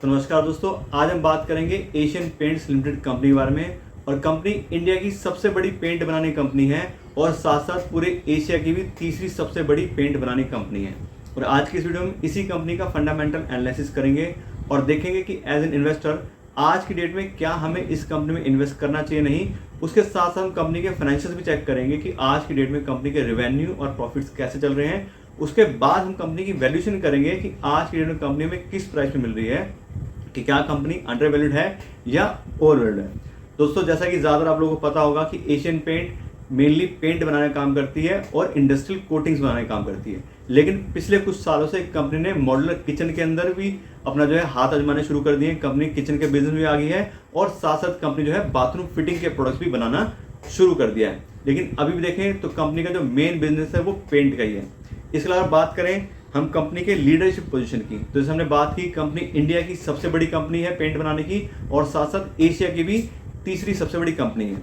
तो नमस्कार दोस्तों, आज हम बात करेंगे एशियन पेंट्स लिमिटेड कंपनी के बारे में। और कंपनी इंडिया की सबसे बड़ी पेंट बनाने कंपनी है और साथ साथ पूरे एशिया की भी तीसरी सबसे बड़ी पेंट बनाने कंपनी है। और आज की इस वीडियो में इसी कंपनी का फंडामेंटल एनालिसिस करेंगे और देखेंगे कि एज एन इन्वेस्टर आज की डेट में क्या हमें इस कंपनी में इन्वेस्ट करना चाहिए नहीं। उसके साथ साथ हम कंपनी के फाइनेंशियल्स भी चेक करेंगे कि आज की डेट में कंपनी के रेवेन्यू और प्रॉफिट्स कैसे चल रहे हैं। उसके बाद हम कंपनी की वैल्यूएशन करेंगे कि आज की डेट में कंपनी में किस प्राइस में मिल रही है, कि क्या कंपनी अंडर वैल्यूड है या ओवर वैल्यूड है। दोस्तों, जैसा कि ज़्यादा आप लोगों को पता होगा कि एशियन पेंट मेनली पेंट बनाने का काम करती है और इंडस्ट्रियल कोटिंग्स बनाने का काम करती है। लेकिन पिछले कुछ सालों से कंपनी ने मॉड्यूलर किचन के अंदर भी अपना हाथ आजमाने शुरू कर दिए। कंपनी किचन के बिजनेस में आ गई है और साथ साथ कंपनी बाथरूम फिटिंग के प्रोडक्ट्स भी बनाना शुरू कर दिया है। लेकिन अभी भी देखें तो कंपनी का जो मेन बिजनेस है वो पेंट का ही है। इसके अलावा बात करें हम कंपनी के लीडरशिप पोजीशन की, तो जैसे हमने बात की कंपनी इंडिया की सबसे बड़ी कंपनी है पेंट बनाने की और साथ साथ एशिया की भी तीसरी सबसे बड़ी कंपनी है।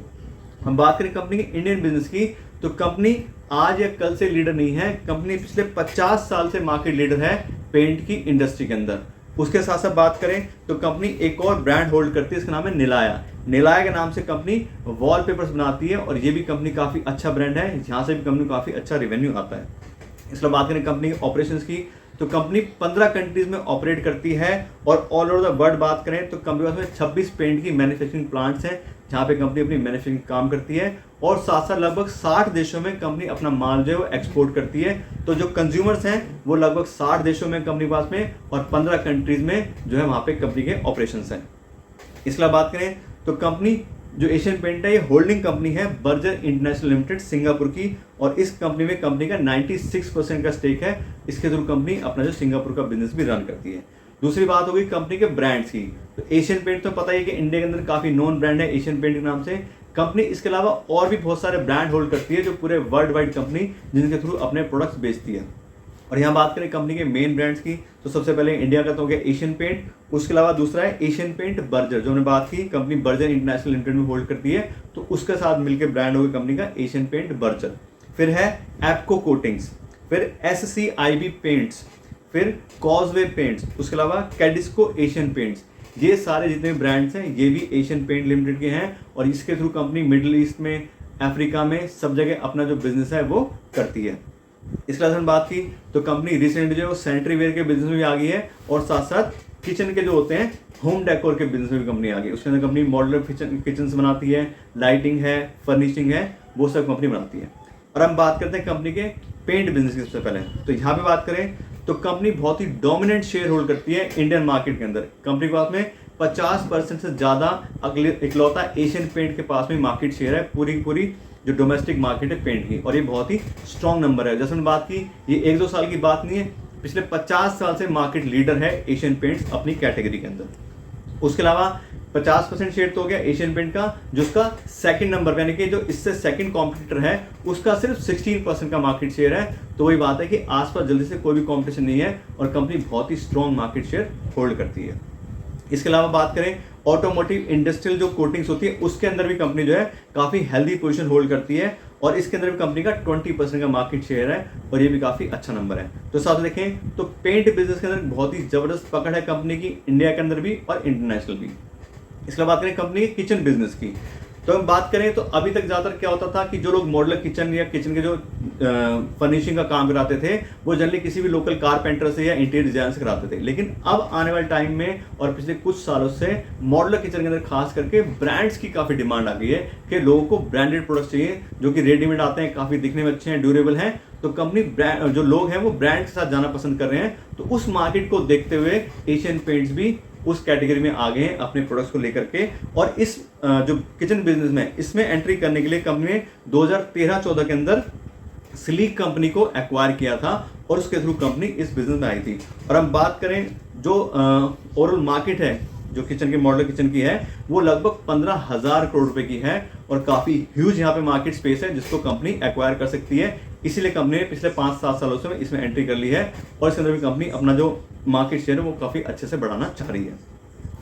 हम बात करें कंपनी के इंडियन बिजनेस की, तो कंपनी आज या कल से लीडर नहीं है। कंपनी पिछले 50 साल से मार्केट लीडर है पेंट की इंडस्ट्री के अंदर। उसके साथ साथ बात करें तो कंपनी एक और ब्रांड होल्ड करती है, इसका नाम है निलाया। निलाया के नाम से कंपनी वॉलपेपर्स बनाती है और ये भी कंपनी काफ़ी अच्छा ब्रांड है, यहाँ से भी कंपनी को काफ़ी अच्छा रेवेन्यू आता है। इसलिए बात करें कंपनी के ऑपरेशंस की, तो कंपनी 15 कंट्रीज में ऑपरेट करती है और ऑल ओवर द वर्ल्ड बात करें तो कंपनी में 26 पेंट की मैन्युफैक्चरिंग प्लांट्स हैं जहां पे कंपनी अपनी मैन्युफैक्चरिंग काम करती है। और साथ साथ लगभग 60 देशों में कंपनी अपना माल वो एक्सपोर्ट करती है। तो जो कंज्यूमर्स हैं वो लगभग 60 देशों में कंपनी पास में और 15 कंट्रीज में वहाँ पे कंपनी के ऑपरेशंस हैं। इसलिए बात करें तो कंपनी जो एशियन पेंट है ये होल्डिंग कंपनी है बर्जर इंटरनेशनल लिमिटेड सिंगापुर की, और इस कंपनी में कंपनी का 96% का स्टेक है। इसके थ्रू कंपनी अपना सिंगापुर का बिजनेस भी रन करती है। दूसरी बात होगी कंपनी के ब्रांड्स की, तो एशियन पेंट तो पता ही है कि इंडिया के अंदर काफी नोन ब्रांड है एशियन पेंट के नाम से। कंपनी इसके अलावा और भी बहुत सारे ब्रांड होल्ड करती है जो पूरे वर्ल्ड वाइड कंपनी जिनके थ्रू अपने प्रोडक्ट्स बेचती है। और यहाँ बात करें कंपनी के मेन ब्रांड्स की, तो सबसे पहले इंडिया का तो हो गया एशियन पेंट। उसके अलावा दूसरा है एशियन पेंट बर्जर, जो हमने बात की कंपनी बर्जर इंटरनेशनल लिमिटेड में होल्ड करती है, तो उसके साथ मिलकर ब्रांड हो गया कंपनी का एशियन पेंट बर्जर। फिर है एप्को कोटिंग्स, फिर SCIB पेंट्स, फिर कॉजवे पेंट्स, उसके अलावा कैडिस्को एशियन पेंट्स। ये सारे जितने ब्रांड्स हैं ये भी एशियन पेंट लिमिटेड के हैं और इसके थ्रू कंपनी मिडिल ईस्ट में, अफ्रीका में सब जगह अपना जो बिजनेस है वो करती है। इसके बाद बात की तो कंपनी रिसेंटली वो सैनिटरी वेयर के बिजनेस में भी आ गई है और साथ साथ किचन के जो होते हैं होम डेकोर के बिजनेस में भी कंपनी आ गई। उसके अंदर कंपनी मॉड्यूलर किचन बनाती है, लाइटिंग है, फर्निशिंग है, वो सब कंपनी बनाती है। और हम बात करते हैं कंपनी के पेंट बिजनेस की। सबसे पहले तो यहाँ पे बात करें तो कंपनी बहुत ही डोमिनेंट शेयर होल्ड करती है इंडियन मार्केट के अंदर। कंपनी के पास में 50% से ज़्यादा इकलौता एशियन पेंट के पास में मार्केट शेयर है पूरी जो डोमेस्टिक मार्केट है पेंट की, और ये बहुत ही स्ट्रॉन्ग नंबर है। जैसे हमने बात की ये 1-2 साल की बात नहीं है, पिछले 50 साल से मार्केट लीडर है एशियन पेंट्स अपनी कैटेगरी के अंदर। उसके अलावा 50% शेयर तो हो गया एशियन पेंट का, जो उसका सेकंड नंबर यानी कि जो इससे सेकंड कॉम्पिटिटर है उसका सिर्फ 16% का मार्केट शेयर है। तो वही बात है कि आसपास जल्दी से कोई भी कॉम्पिटिशन नहीं है और कंपनी बहुत ही स्ट्रॉन्ग मार्केट शेयर होल्ड करती है। इसके अलावा बात करें ऑटोमोटिव इंडस्ट्रियल जो कोटिंग्स होती है उसके अंदर भी कंपनी काफ़ी हेल्दी पोजीशन होल्ड करती है और इसके अंदर भी कंपनी का 20% का मार्केट शेयर है और ये भी काफ़ी अच्छा नंबर है। तो साथ देखें तो पेंट बिजनेस के अंदर बहुत ही ज़बरदस्त पकड़ है कंपनी की, इंडिया के अंदर भी और इंटरनेशनल भी। इसके बाद बात करें कंपनी के किचन बिजनेस की, तो हम बात करें तो अभी तक ज़्यादातर क्या होता था कि जो लोग मॉडलर किचन या किचन के जो फर्निशिंग का काम कराते थे वो जनरली किसी भी लोकल कारपेंटर से या इंटीरियर डिजाइन से कराते थे। लेकिन अब आने वाले टाइम में और पिछले कुछ सालों से मॉडलर किचन के अंदर खास करके ब्रांड्स की काफ़ी डिमांड आ गई है कि लोगों को ब्रांडेड प्रोडक्ट्स चाहिए जो कि रेडीमेड आते हैं, काफ़ी दिखने में अच्छे हैं, ड्यूरेबल हैं। तो कंपनी जो लोग हैं वो ब्रांड के साथ जाना पसंद कर रहे हैं। तो उस मार्केट को देखते हुए एशियन पेंट्स भी उस कैटेगरी में आ गए हैं अपने प्रोडक्ट्स को लेकर के। और इस जो किचन बिजनेस में इसमें एंट्री करने के लिए कंपनी ने 2013-14 के अंदर स्लीक कंपनी को एक्वायर किया था और उसके थ्रू कंपनी इस बिजनेस में आई थी। और हम बात करें जो ओवरऑल मार्केट है जो किचन के मॉडल किचन की है वो लगभग 15,000 करोड़ रुपए की है और काफ़ी ह्यूज यहाँ पे मार्केट स्पेस है जिसको कंपनी एक्वायर कर सकती है। इसीलिए कंपनी ने पिछले 5-7 सालों से इसमें एंट्री कर ली है और इसके अंदर भी कंपनी अपना जो मार्केट शेयर है वो काफ़ी अच्छे से बढ़ाना चाह रही है।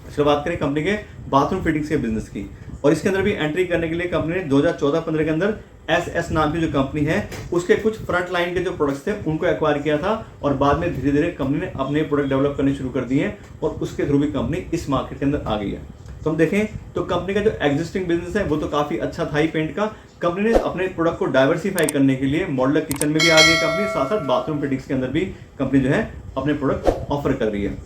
इसके बात करें कंपनी के बाथरूम फिटिंग्स के बिजनेस की, और इसके अंदर भी एंट्री करने के लिए कंपनी ने 2014-15 के अंदर एस नाम की जो कंपनी है उसके कुछ फ्रंट लाइन के जो प्रोडक्ट्स थे उनको एक्वायर किया था और बाद में धीरे धीरे कंपनी ने अपने प्रोडक्ट डेवलप करने शुरू कर दिए हैं और उसके थ्रू भी कंपनी इस मार्केट के अंदर आ गई है। तो हम देखें तो कंपनी का जो एग्जिस्टिंग बिजनेस है वो तो काफी अच्छा था ही पेंट का। कंपनी ने अपने प्रोडक्ट को डाइवर्सिफाई करने के लिए मॉडुलर किचन में भी आ गई कंपनी, साथ साथ बाथरूम फिटिंग्स के अंदर भी कंपनी जो है अपने प्रोडक्ट ऑफर कर रही है।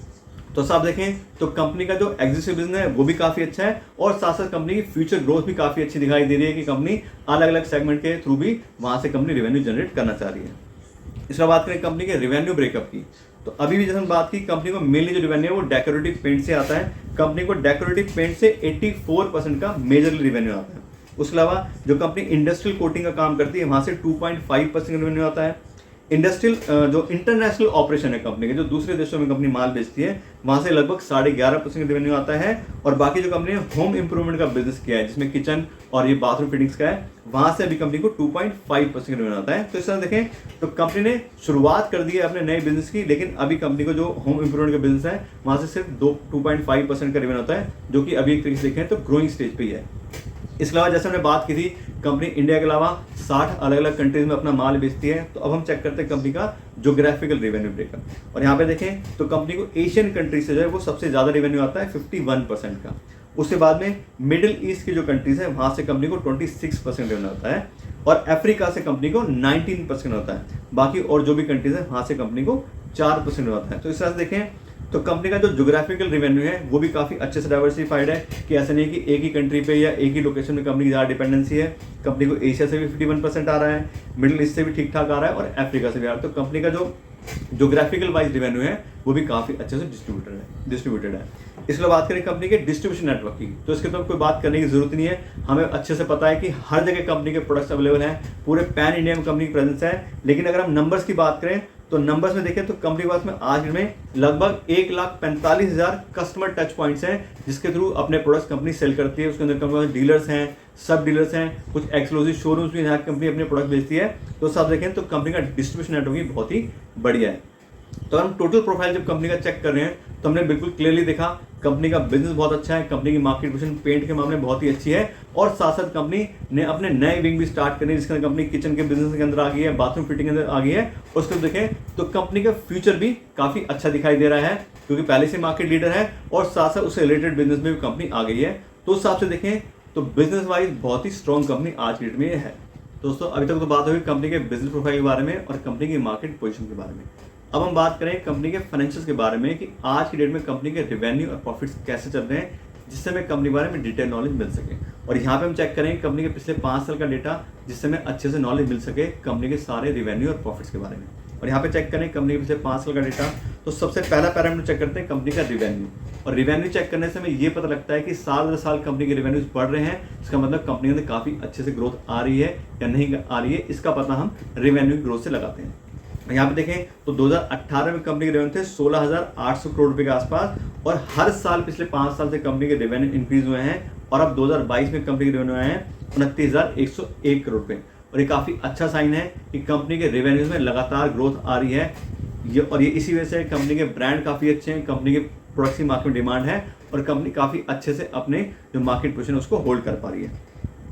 तो आप देखें तो कंपनी का जो एग्जिस्टिंग बिजनेस है वो भी काफी अच्छा है और साथ साथ कंपनी की फ्यूचर ग्रोथ भी काफी अच्छी दिखाई दे रही है कि कंपनी अलग अलग सेगमेंट के थ्रू भी वहां से कंपनी रेवेन्यू जनरेट करना चाह रही है। इसके बाद बात करें कंपनी के रेवेन्यू ब्रेकअप की, तो अभी भी जैसे हम बात की कंपनी को मेनली जो रेवेन्यू है वो डेकोरेटिव पेंट से आता है। कंपनी को डेकोरेटिव पेंट से 84% का मेजरली रेवेन्यू आता है। उसके अलावा जो कंपनी इंडस्ट्रियल कोटिंग का काम करती है वहां से 2.5% रेवेन्यू आता है। इंडस्ट्रियल जो इंटरनेशनल ऑपरेशन है कंपनी के, जो दूसरे देशों में कंपनी माल बेचती है वहां से लगभग 11.5% रेवेन्यू आता है। और बाकी जो कंपनी ने होम इंप्रूवमेंट का बिजनेस किया है जिसमें किचन और ये बाथरूम फिटिंग्स का है वहां से अभी कंपनी को 2.5% रेवेन्यू आता है। तो इस तरह देखें तो कंपनी ने शुरुआत कर दी है अपने नए बिजनेस की, लेकिन अभी कंपनी को जो होम इंप्रूवमेंट का बिजनेस है वहां से सिर्फ 2.5% का रेवेन्यू आता है, जो कि अभी एक तरीके से देखें तो ग्रोइंग स्टेज पे ही है। इसके अलावा जैसे हमने बात की थी कंपनी इंडिया के अलावा 60 अलग अलग कंट्रीज में अपना माल बेचती है। तो अब हम चेक करते हैं कंपनी का ज्योग्राफिकल रेवेन्यू ब्रेकअप और यहाँ पे देखें तो कंपनी को एशियन कंट्रीज से जो है वो सबसे ज्यादा रेवेन्यू आता है 51% का। उसके बाद में मिडिल ईस्ट की जो कंट्रीज है वहां से कंपनी को 26% रेवेन्यू आता है और अफ्रीका से कंपनी को 19% होता है। बाकी और जो भी कंट्रीज है वहां से कंपनी को 4% आता है। तो इस तरह से देखें तो कंपनी का जो ज्योग्राफिकल रेवेन्यू है वो भी काफी अच्छे से डाइवर्सिफाइड है कि ऐसा नहीं कि एक ही कंट्री पे या एक ही लोकेशन में कंपनी की ज्यादा डिपेंडेंसी है। कंपनी को एशिया से भी 51% आ रहा है, मिडिल ईस्ट से भी ठीक ठाक आ रहा है और अफ्रीका से भी आ रहा है। तो कंपनी का जो ज्योग्राफिकल वाइज रेवेन्यू है वो भी काफी अच्छे से डिस्ट्रीब्यूटेड है। इसके बाद बात करें कंपनी के डिस्ट्रीब्यूशन नेटवर्क की, तो इसके तो कोई बात करने की जरूरत नहीं है, हमें अच्छे से पता है कि हर जगह कंपनी के प्रोडक्ट्स अवेलेबल हैं, पूरे पैन इंडिया में कंपनी की प्रेजेंस है। लेकिन अगर हम नंबर्स की बात करें तो नंबर्स में देखें तो कंपनी के पास में आज में लगभग 1,45,000 कस्टमर टच पॉइंट्स हैं जिसके थ्रू अपने प्रोडक्ट्स कंपनी सेल करती है। उसके अंदर कंपनी के डीलर्स हैं, सब डीलर्स हैं, कुछ एक्सक्लूसिव शोरूम्स भी यहाँ कंपनी अपने प्रोडक्ट बेचती है। तो सब देखें तो कंपनी का डिस्ट्रीब्यूशन नेटवर्क भी बहुत ही बढ़िया है। तो हम टोटल प्रोफाइल जब कंपनी का चेक कर रहे हैं तो हमने बिल्कुल क्लियरली देखा कंपनी का बिजनेस बहुत अच्छा है, कंपनी की मार्केट पोजीशन पेंट के मामले में बहुत ही अच्छी है और साथ साथ कंपनी ने अपने नए विंग भी स्टार्ट करने जिसके अंदर कंपनी किचन के बिजनेस के अंदर आ गई है, बाथरूम फिटिंग के अंदर आ गई है। और उसको देखें तो कंपनी का फ्यूचर भी काफी अच्छा दिखाई दे रहा है क्योंकि पहले से मार्केट लीडर है और साथ साथ उससे रिलेटेड बिजनेस में भी कंपनी आ गई है। तो उस हिसाब से देखें तो बिजनेस वाइज बहुत ही स्ट्रॉन्ग कंपनी आज की डेट में है। दोस्तों अभी तक तो बात हुई कंपनी के बिजनेस प्रोफाइल के बारे में और कंपनी की मार्केट पोजीशन के बारे में। अब हम बात करें कंपनी के फाइनेंशियल्स के बारे में कि आज की डेट में कंपनी के रेवेन्यू और प्रॉफिट्स कैसे चल रहे हैं जिससे हमें कंपनी के बारे में डिटेल नॉलेज मिल सके। और यहाँ पे हम चेक करेंगे कंपनी के पिछले 5 साल का डेटा जिससे हमें अच्छे से नॉलेज मिल सके कंपनी के सारे रेवेन्यू और प्रॉफिट्स के बारे में। और यहाँ पे चेक करें कंपनी के पिछले 5 साल का डेटा, तो सबसे पहला पैरामीटर चेक करते हैं कंपनी का रेवेन्यू। और रेवेन्यू चेक करने से हमें ये पता लगता है कि साल दर साल कंपनी के रेवेन्यूज बढ़ रहे हैं, इसका मतलब कंपनी के अंदर काफी अच्छे से ग्रोथ आ रही है या नहीं आ रही है, इसका पता हम रेवेन्यू ग्रोथ से लगाते हैं। यहाँ पे देखें तो 2018 में कंपनी के रेवेन्यू थे 16,800 करोड़ रुपए के आसपास और हर साल पिछले 5 साल से कंपनी के रेवेन्यू इंक्रीज हुए हैं और अब 2022 में कंपनी के रेवेन्यू आए हैं 29,101 करोड़ रुपए। और ये काफी अच्छा साइन है कि कंपनी के रेवेन्यूज में लगातार ग्रोथ आ रही है और ये इसी वजह से कंपनी के ब्रांड काफी अच्छे हैं, कंपनी के प्रोडक्ट्स की मार्केट में डिमांड है और कंपनी काफी अच्छे से अपने जो मार्केट पोजीशन है उसको होल्ड कर पा रही है।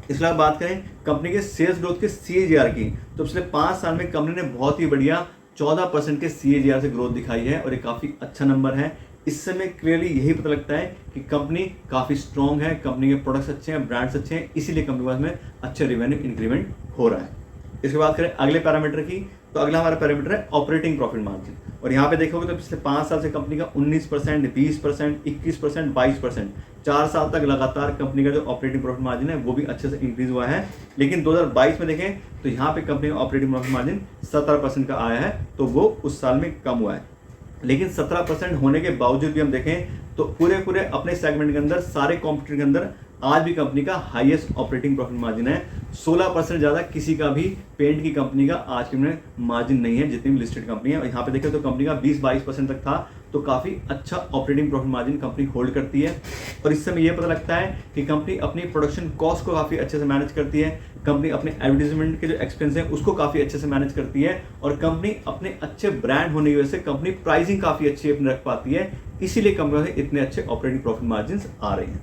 इसके अलावा बात करें कंपनी के सेल्स ग्रोथ के CAGR की, तो पिछले 5 साल में कंपनी ने बहुत ही बढ़िया 14% के CAGR से ग्रोथ दिखाई है और ये काफी अच्छा नंबर है। इससे हमें क्लियरली यही पता लगता है कि कंपनी काफी स्ट्रॉन्ग है, कंपनी के प्रोडक्ट्स अच्छे हैं, ब्रांड्स अच्छे हैं, इसीलिए कंपनी के पास में अच्छा रेवेन्यू इंक्रीमेंट हो रहा है। इसके बाद करें अगले पैरामीटर की, तो अगला हमारा पैरामीटर है ऑपरेटिंग प्रॉफिट मार्जिन। और यहाँ पे देखोगे तो पिछले 5 साल से कंपनी का 19%, 20%, 21%, 22%, 4 साल तक लगातार कंपनी का जो ऑपरेटिंग प्रॉफिट मार्जिन है वो भी अच्छे से इंक्रीज हुआ है। लेकिन 2022 में देखें तो यहाँ पे कंपनी का ऑपरेटिंग प्रॉफिट मार्जिन 17% का आया है, तो वो उस साल में कम हुआ है। लेकिन 17% होने के बावजूद भी हम देखें तो पूरे अपने सेगमेंट के अंदर सारे कॉम्पिटिटर के अंदर आज भी कंपनी का हाईएस्ट ऑपरेटिंग प्रॉफिट मार्जिन है। 16% ज्यादा किसी का भी पेंट की कंपनी का आज के में मार्जिन नहीं है जितनी भी लिस्टेड कंपनी है। और यहाँ पे देखें तो कंपनी का 20-22% तक था, तो काफी अच्छा operating profit margin company hold करती है। और इससे हमें यह पता लगता है कि कंपनी अपनी प्रोडक्शन कॉस्ट को काफी अच्छे से मैनेज करती है, कंपनी अपने एडवर्टाइजमेंट के जो एक्सपेंस है उसको काफी अच्छे से मैनेज करती है और कंपनी अपने अच्छे ब्रांड होने की वजह से कंपनी प्राइसिंग काफी अच्छी अपने रख पाती है, इसीलिए कंपनी से इतने अच्छे ऑपरेटिंग प्रॉफिट मार्जिन आ रहे हैं।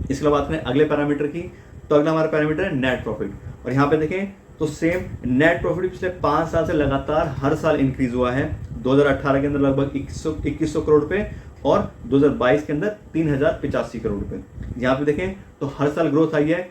इसके बाद बात करें अगले पैरामीटर की, तो अगला हमारा पैरामीटर है नेट प्रॉफिट। और यहाँ पे देखें तो सेम नेट प्रॉफिट पिछले 5 साल से लगातार हर साल इंक्रीज हुआ है। 2018 के अंदर लगभग 2100 करोड़ रुपए और 2022 के अंदर 3085 करोड़ रुपए। यहाँ पे देखें तो हर साल ग्रोथ आई है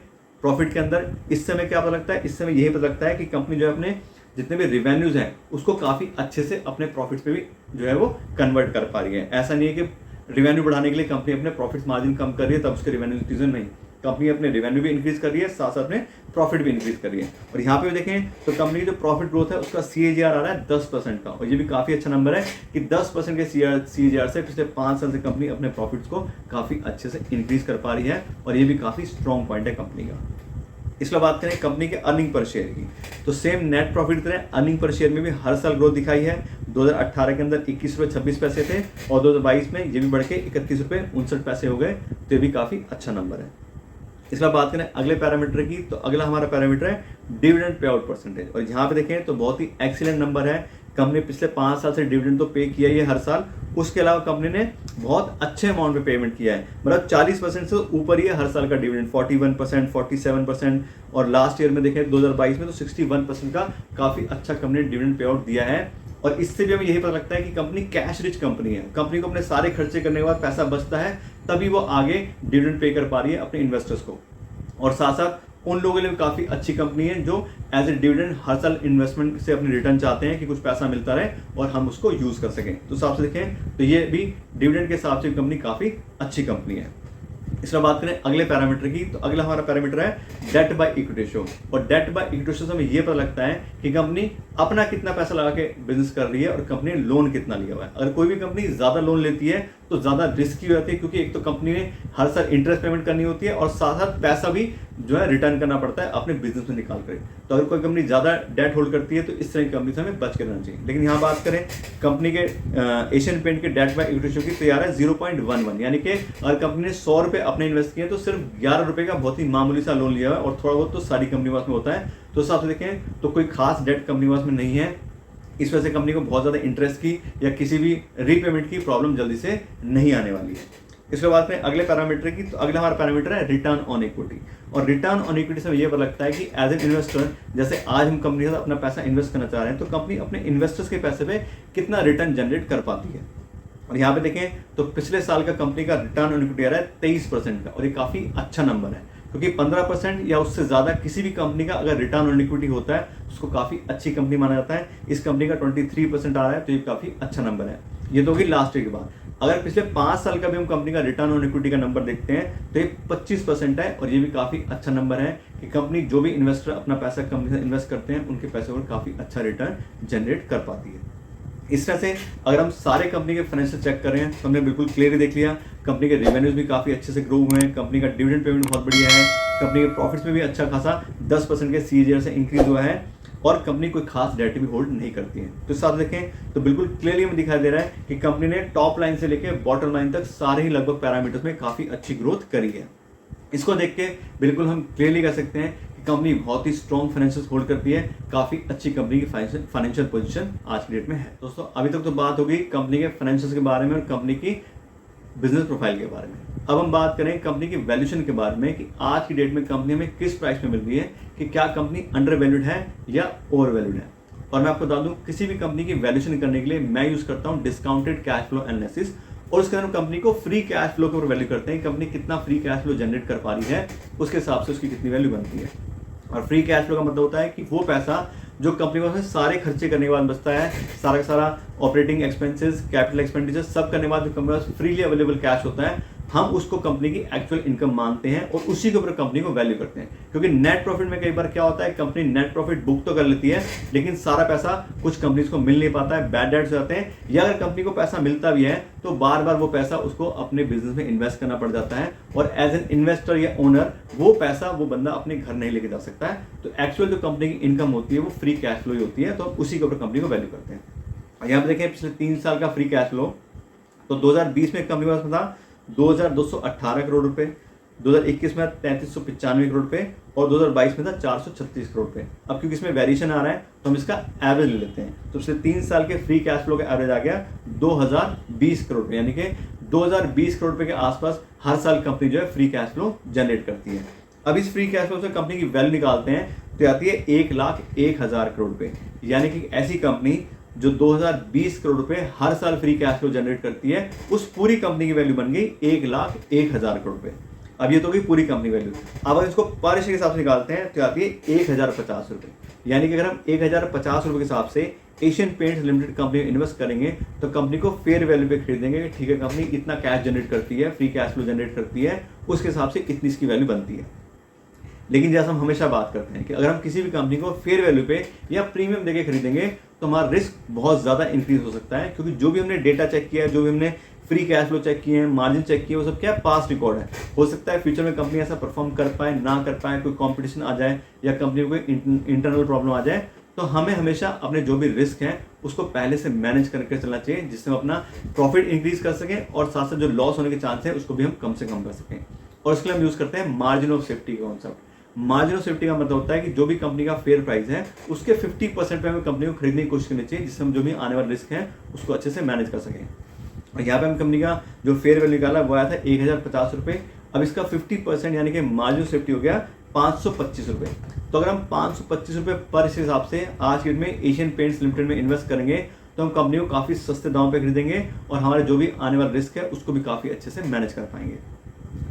प्रॉफिट के अंदर। इस समय क्या पता लगता है, इस समय यही पता लगता है कि कंपनी जो है अपने जितने भी रेवेन्यूज हैं उसको काफ़ी अच्छे से अपने प्रॉफिट्स पे भी जो है वो कन्वर्ट कर पा रही है। ऐसा नहीं है कि रेवेन्यू बढ़ाने के लिए कंपनी अपने प्रॉफिट्स मार्जिन कम कर रही है तब उसके रेवेन्यू इंक्रीज नहीं, कंपनी अपने रेवेन्यू भी इंक्रीज कर रही है, साथ साथ अपने प्रॉफिट भी इंक्रीज कर रही है। और यहाँ पे देखें तो कंपनी की जो प्रॉफिट ग्रोथ है उसका CAGR आ रहा है 10% का, और ये भी काफ़ी अच्छा नंबर है कि 10% के CAGR से पिछले 5 साल से कंपनी अपने प्रॉफिट्स को काफ़ी अच्छे से इंक्रीज कर पा रही है, और ये भी काफ़ी स्ट्रॉन्ग पॉइंट है कंपनी का। इसके बात करें कंपनी के अर्निंग पर शेयर की, तो सेम नेट प्रॉफिट की तरह अर्निंग पर शेयर में भी हर साल ग्रोथ दिखाई है। 2018 के अंदर 21 रुपये 26 पैसे थे और 2022 में ये भी बढ़ के 31 रुपये 59 पैसे हो गए, तो ये भी काफ़ी अच्छा नंबर है। इसके बात करें अगले पैरामीटर की, तो अगला हमारा पैरामीटर है डिविडेंड पे आउट परसेंटेज। और यहाँ पे देखें तो बहुत ही एक्सीलेंट नंबर है। कंपनी पिछले 5 साल से डिविडेंड तो पे किया ही है हर साल, उसके अलावा कंपनी ने बहुत अच्छे अमाउंट पे पेमेंट किया है, मतलब 40% से ऊपर ही है हर साल का डिविडेंड, 41%, 47%, और लास्ट ईयर में देखें 2022 में तो 61% का काफ़ी अच्छा कंपनी ने डिविडेंड पे आउट दिया है। और इससे भी हमें यही पता लगता है कि कंपनी कैश रिच कंपनी है, कंपनी को अपने सारे खर्चे करने के बाद पैसा बचता है तभी वो आगे डिविडेंड पे कर पा रही है अपने इन्वेस्टर्स को। और साथ साथ उन लोगों के लिए काफ़ी अच्छी कंपनी है जो एज ए डिविडेंड हर साल इन्वेस्टमेंट से अपनी रिटर्न चाहते हैं कि कुछ पैसा मिलता रहे और हम उसको यूज़ कर सकें। तो हिसाब से देखें तो ये भी डिविडेंड के हिसाब से कंपनी काफ़ी अच्छी कंपनी है। इसमें बात करें अगले पैरामीटर की, तो अगला हमारा पैरामीटर है डेट बाय इक्विटी रेशियो। और डेट बाय इक्विटी रेशियो से हमें ये पता लगता है कि कंपनी अपना कितना पैसा लगा के बिजनेस कर रही है और कंपनी ने लोन कितना लिया हुआ है। अगर कोई भी कंपनी ज़्यादा लोन लेती है तो ज़्यादा रिस्की हो जाती है, क्योंकि एक तो कंपनी ने हर साल इंटरेस्ट पेमेंट करनी होती है और साथ साथ पैसा भी जो है रिटर्न करना पड़ता है अपने बिजनेस में निकाल कर। तो अगर कोई कंपनी ज़्यादा डेट होल्ड करती है तो इस तरह की कंपनी से हमें बच कर रहना चाहिए। लेकिन यहाँ बात करें कंपनी के एशियन पेंट के डेट बाय इक्विटी रेशियो की, तो यार है 0.11, यानी कि अगर कंपनी ने 100 रुपये अपने इन्वेस्ट किए तो सिर्फ 11 रुपये का बहुत ही मामूली सा लोन लिया है, और थोड़ा बहुत तो सारी कंपनी वास में होता है। तो हिसाब से देखें तो कोई खास डेट कंपनी वास में नहीं है, इस वजह से कंपनी को बहुत ज़्यादा इंटरेस्ट की या किसी भी रीपेमेंट की प्रॉब्लम जल्दी से नहीं आने वाली है। इसके बाद में अगले पैरामीटर की, तो अगला हमारा पैरामीटर है रिटर्न ऑन इक्विटी। और रिटर्न ऑन इक्विटी से ये पता लगता है कि एज एन इन्वेस्टर, जैसे आज हम कंपनी के साथ अपना पैसा इन्वेस्ट करना चाह रहे हैं, तो कंपनी अपने इन्वेस्टर्स के पैसे पे कितना रिटर्न जनरेट कर पाती है। और यहाँ पे देखें तो पिछले साल का कंपनी का रिटर्न ऑन इक्विटी आ रहा है 23% का, और ये काफ़ी अच्छा नंबर है, क्योंकि 15% या उससे ज़्यादा किसी भी कंपनी का अगर रिटर्न ऑन इक्विटी होता है उसको काफ़ी अच्छी कंपनी माना जाता है। इस कंपनी का 23% आ रहा है, तो ये काफ़ी अच्छा नंबर है। ये तो होगी लास्ट ईयर के बाद। अगर पिछले 5 साल का भी हम कंपनी का रिटर्न ऑन इक्विटी का नंबर देखते हैं तो ये 25% है, और ये भी काफ़ी अच्छा नंबर है कि कंपनी जो भी इन्वेस्टर अपना पैसा कंपनी से इन्वेस्ट करते हैं उनके पैसे पर काफ़ी अच्छा रिटर्न जनरेट कर पाती है। इस तरह से अगर हम सारे कंपनी के फाइनेंशियल चेक कर रहे हैं तो हमने बिल्कुल क्लियरली देख लिया, कंपनी के रेवेन्यूज भी काफ़ी अच्छे से ग्रो हुए हैं, कंपनी का डिविडेंड पेमेंट बहुत बढ़िया है, कंपनी के प्रॉफिट्स में भी अच्छा खासा 10% के CAGR से इंक्रीज हुआ है, और कंपनी कोई खास डेट भी होल्ड नहीं करती है। तो साथ देखें तो बिल्कुल क्लियरली हमें दिखाई दे रहा है कि कंपनी ने टॉप लाइन से लेकर बॉटम लाइन तक सारे ही लगभग पैरामीटर्स में काफ़ी अच्छी ग्रोथ करी है। इसको देख के बिल्कुल हम क्लियरली कह सकते हैं कि कंपनी बहुत ही स्ट्रॉन्ग फाइनेंशियल होल्ड करती है, काफ़ी अच्छी कंपनी की फाइनेंशियल पोजीशन आज की डेट में है। दोस्तों अभी तक तो बात होगी कंपनी के फाइनेंशियल्स के बारे में और कंपनी की बिजनेस प्रोफाइल के बारे में। अब हम बात करें कंपनी की वैल्यूएशन के बारे में कि आज की डेट में कंपनी हमें किस प्राइस में मिल रही है, कि क्या कंपनी अंडर वैल्यूड है या ओवर वैल्यूड है। और मैं आपको बता दूं किसी भी कंपनी की वैल्यूएशन करने के लिए मैं यूज़ करता हूं डिस्काउंटेड कैश फ्लो एनालिसिस, और उसके अंदर कंपनी को फ्री कैश फ्लो के ऊपर वैल्यू करते हैं, कंपनी कितना फ्री कैश फ्लो जनरेट कर पा रही है उसके हिसाब से उसकी कितनी वैल्यू बनती है। और फ्री कैश फ्लो का मतलब होता है कि वो पैसा जो कंपनी को सारे खर्चे करने के बाद बचता है, सारा का सारा ऑपरेटिंग एक्सपेंसेस, कैपिटल एक्सपेंडिचर सब करने के बाद जो कंपनी के पास फ्रीली अवेलेबल कैश होता है, हम उसको कंपनी की एक्चुअल इनकम मानते हैं और उसी के ऊपर कंपनी को वैल्यू करते हैं। क्योंकि नेट प्रॉफिट में कई बार क्या होता है, कंपनी नेट प्रॉफिट बुक तो कर लेती है लेकिन सारा पैसा कुछ कंपनीज को मिल नहीं पाता है, बैड डेट्स हो जाते हैं, या अगर कंपनी को पैसा मिलता भी है तो बार बार वो पैसा उसको अपने बिजनेस में इन्वेस्ट करना पड़ जाता है, और एज एन इन्वेस्टर या ओनर वो पैसा वो बंदा अपने घर नहीं लेके जा सकता है। तो एक्चुअल जो कंपनी की इनकम होती है वो फ्री कैश फ्लो ही होती है, तो उसी के ऊपर कंपनी को वैल्यू करते हैं। यहाँ पे देखें पिछले 3 साल का फ्री कैश फ्लो, तो 2020 में कंपनी के पास था 2218 करोड़ रुपए, 2021 में 3395 करोड़ रुपए, और 2022 में था 436 करोड़ रुपए। अब क्योंकि इसमें वेरिएशन आ रहा है तो हम इसका एवरेज ले लेते हैं, तो पिछले 3 साल के फ्री कैश फ्लो का एवरेज आ गया 2020 करोड़ रुपए, यानी कि 2020 करोड़ रुपए के आसपास हर साल कंपनी जो है फ्री कैश फ्लो जनरेट करती है। अब इस फ्री कैश फ्लो से कंपनी की वैल्यू निकालते हैं तो आती है 1,01,000 करोड़ रुपए। यानी कि ऐसी कंपनी जो 2020 करोड़ रुपए हर साल फ्री कैश फ्लो जनरेट करती है, उस पूरी कंपनी की वैल्यू बन गई 1,01,000 करोड़ रुपए। अब ये तो गई पूरी कंपनी वैल्यू। अब अगर इसको पर शेयर के हिसाब से निकालते हैं तो आती है 1,050 रुपए। यानी कि अगर हम 1,050 रुपए के हिसाब से एशियन पेंट्स लिमिटेड कंपनी में इन्वेस्ट करेंगे तो कंपनी को फेयर वैल्यू पे खरीदेंगे। ठीक है, कंपनी इतना कैश जनरेट करती है, फ्री कैश फ्लो जनरेट करती है, उसके हिसाब से इतनी इसकी वैल्यू बनती है। लेकिन जैसा हम हमेशा बात करते हैं कि अगर हम किसी भी कंपनी को फेयर वैल्यू पे या प्रीमियम देके खरीदेंगे तो हमारा रिस्क बहुत ज़्यादा इंक्रीज हो सकता है, क्योंकि जो भी हमने डेटा चेक किया है, जो भी हमने फ्री कैश फ्लो चेक किए हैं, मार्जिन चेक किए, वो सब क्या है, पास्ट रिकॉर्ड है। हो सकता है फ्यूचर में कंपनी ऐसा परफॉर्म कर पाए, ना कर पाए, कोई कंपटीशन आ जाए या कंपनी को कोई इंटरनल प्रॉब्लम आ जाए, तो हमें हमेशा अपने जो भी रिस्क हैं उसको पहले से मैनेज करके चलना चाहिए, जिससे हम अपना प्रॉफिट इंक्रीज कर सकें और साथ साथ जो लॉस होने के चांस है उसको भी हम कम से कम कर सकें। और इसके लिए हम यूज़ करते हैं मार्जिन ऑफ सेफ्टी का कॉन्सेप्ट। मार्जिन ऑफ सेफ्टी का मतलब होता है कि जो भी कंपनी का फेयर प्राइस है उसके 50% पे हमें कंपनी को खरीदने की कोशिश करनी चाहिए, जिससे हम जो भी आने वाले रिस्क हैं उसको अच्छे से मैनेज कर सकें। और यहाँ पे हम कंपनी का जो फेयर वैल्यू निकाला वो आया था 1,050 रुपये। अब इसका 50% यानी कि मार्जिन ऑफ सेफ्टी हो गया 525 रुपये। तो अगर हम 525 रुपये पर इस हिसाब से आज के डेट में एशियन पेंट्स लिमिटेड में इन्वेस्ट करेंगे तो हम कंपनी को काफ़ी सस्ते दाम पे खरीदेंगे और हमारे जो भी आने वाला रिस्क है उसको भी काफ़ी अच्छे से मैनेज कर पाएंगे।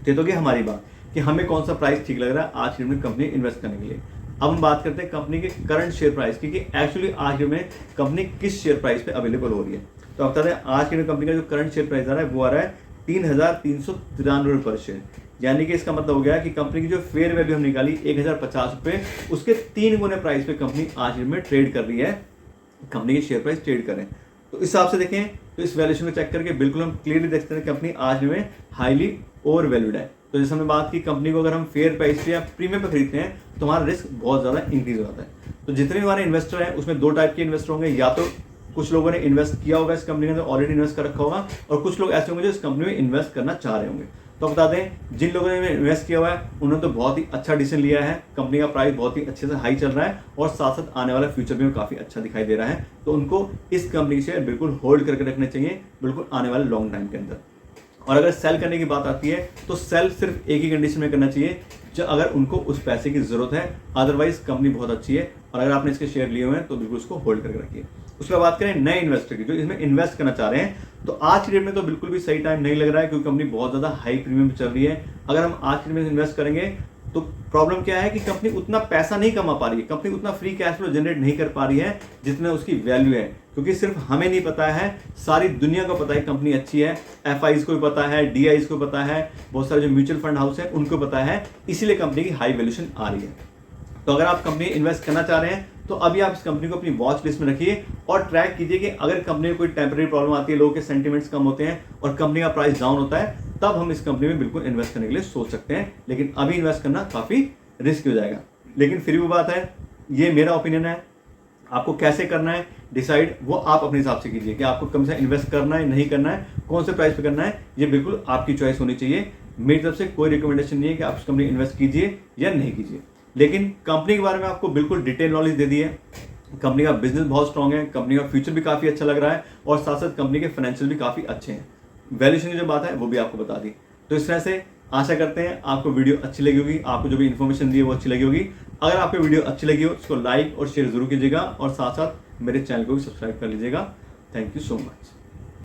ये तो क्या हमारी बात कि हमें कौन सा प्राइस ठीक लग रहा है आज की डेट में कंपनी इन्वेस्ट करने के लिए। अब हम बात करते हैं कंपनी के करंट शेयर प्राइस की, कि एक्चुअली आज के डेट में कंपनी किस शेयर प्राइस पे अवेलेबल हो रही है। तो आप बता दें आज के डेट में कंपनी का जो करंट शेयर प्राइस आ रहा है वो आ रहा है 3,393 रुपये पर शेयर। यानी कि इसका मतलब हो गया कि कंपनी की जो फेयर वैल्यू हम निकाली 1,050 रुपये, उसके 3 गुने प्राइस पे कंपनी आज में ट्रेड कर रही है, कंपनी की शेयर प्राइस ट्रेड करें। तो इस हिसाब से देखें तो इस वैल्यूएशन को चेक करके बिल्कुल हम क्लियरली देखते हैं कंपनी आज में हाईली ओवर वैल्यूड है। तो जैसे हमने बात की, कंपनी को अगर हम फेयर प्राइस पे या प्रीमियम पे खरीदते हैं तो हमारा रिस्क बहुत ज़्यादा इंक्रीज हो जाता है। तो जितने भी हमारे इन्वेस्टर हैं उसमें 2 टाइप के इन्वेस्टर होंगे, या तो कुछ लोगों ने इन्वेस्ट किया होगा इस कंपनी के अंदर, ऑलरेडी इन्वेस्ट कर रखा होगा, और कुछ लोग ऐसे होंगे जो इस कंपनी में इन्वेस्ट करना चाह रहे होंगे। तो बता दें जिन लोगों ने इन्वेस्ट किया हुआ है उन्होंने तो बहुत ही अच्छा डिसीजन लिया है, कंपनी का प्राइस बहुत ही अच्छे से हाई चल रहा है और साथ साथ आने वाला फ्यूचर में काफ़ी अच्छा दिखाई दे रहा है। तो उनको इस कंपनी के शेयर बिल्कुल होल्ड करके रखने चाहिए, बिल्कुल आने वाले लॉन्ग टाइम के अंदर। और अगर सेल करने की बात आती है तो सेल सिर्फ एक ही कंडीशन में करना चाहिए, जो अगर उनको उस पैसे की जरूरत है, अदरवाइज कंपनी बहुत अच्छी है और अगर आपने इसके शेयर लिए हुए हैं तो बिल्कुल उसको होल्ड करके रखिए। उसके बाद बात करें नए इन्वेस्टर की जो इसमें इन्वेस्ट करना चाह रहे हैं, तो आज की डेट में तो बिल्कुल भी सही टाइम नहीं लग रहा है, क्योंकि कंपनी बहुत ज़्यादा हाई प्रीमियम चल रही है। अगर हम आज की डेट में इन्वेस्ट करेंगे तो प्रॉब्लम क्या है कि कंपनी उतना पैसा नहीं कमा पा रही है, कंपनी उतना फ्री कैश फ्लो जनरेट नहीं कर पा रही है जितना उसकी वैल्यू है, क्योंकि सिर्फ हमें नहीं पता है, सारी दुनिया को पता है कंपनी अच्छी है, एफआईज को भी पता है, डीआईज को पता है, बहुत सारे जो म्यूचुअल फंड हाउस है उनको पता है, इसीलिए कंपनी की हाई वैल्यूएशन आ रही है। तो अगर आप कंपनी इन्वेस्ट करना चाह रहे हैं तो अभी आप इस कंपनी को अपनी वॉच लिस्ट में रखिए और ट्रैक कीजिए कि अगर कंपनी में कोई टेम्परेरी प्रॉब्लम आती है, लोगों के सेंटिमेंट्स कम होते हैं और कंपनी का प्राइस डाउन होता है, तब हम इस कंपनी में बिल्कुल इन्वेस्ट करने के लिए सोच सकते हैं। लेकिन अभी इन्वेस्ट करना काफ़ी रिस्क हो जाएगा। लेकिन फिर भी बात है, ये मेरा ओपिनियन है, आपको कैसे करना है डिसाइड वो आप अपने हिसाब से कीजिए कि आपको कम से इन्वेस्ट करना है, नहीं करना है, कौन से प्राइस पे करना है, ये बिल्कुल आपकी चॉइस होनी चाहिए। मेरी तरफ से कोई रिकमेंडेशन नहीं है कि आप इस कंपनी इन्वेस्ट कीजिए या नहीं कीजिए। लेकिन कंपनी के बारे में आपको बिल्कुल डिटेल नॉलेज दे दी है, कंपनी का बिजनेस बहुत स्ट्रांग है, कंपनी का फ्यूचर भी काफ़ी अच्छा लग रहा है और साथ साथ कंपनी के फाइनेंशियल भी काफ़ी अच्छे हैं, वैल्यूएशन की जो बात है वो भी आपको बता दी। तो इस तरह से आशा करते हैं आपको वीडियो अच्छी लगी होगी, आपको जो भी इन्फॉर्मेशन दी है वो अच्छी लगी होगी। अगर आपको वीडियो अच्छी लगी हो उसको लाइक और शेयर जरूर कीजिएगा और साथ साथ मेरे चैनल को भी सब्सक्राइब कर लीजिएगा। Thank you so much.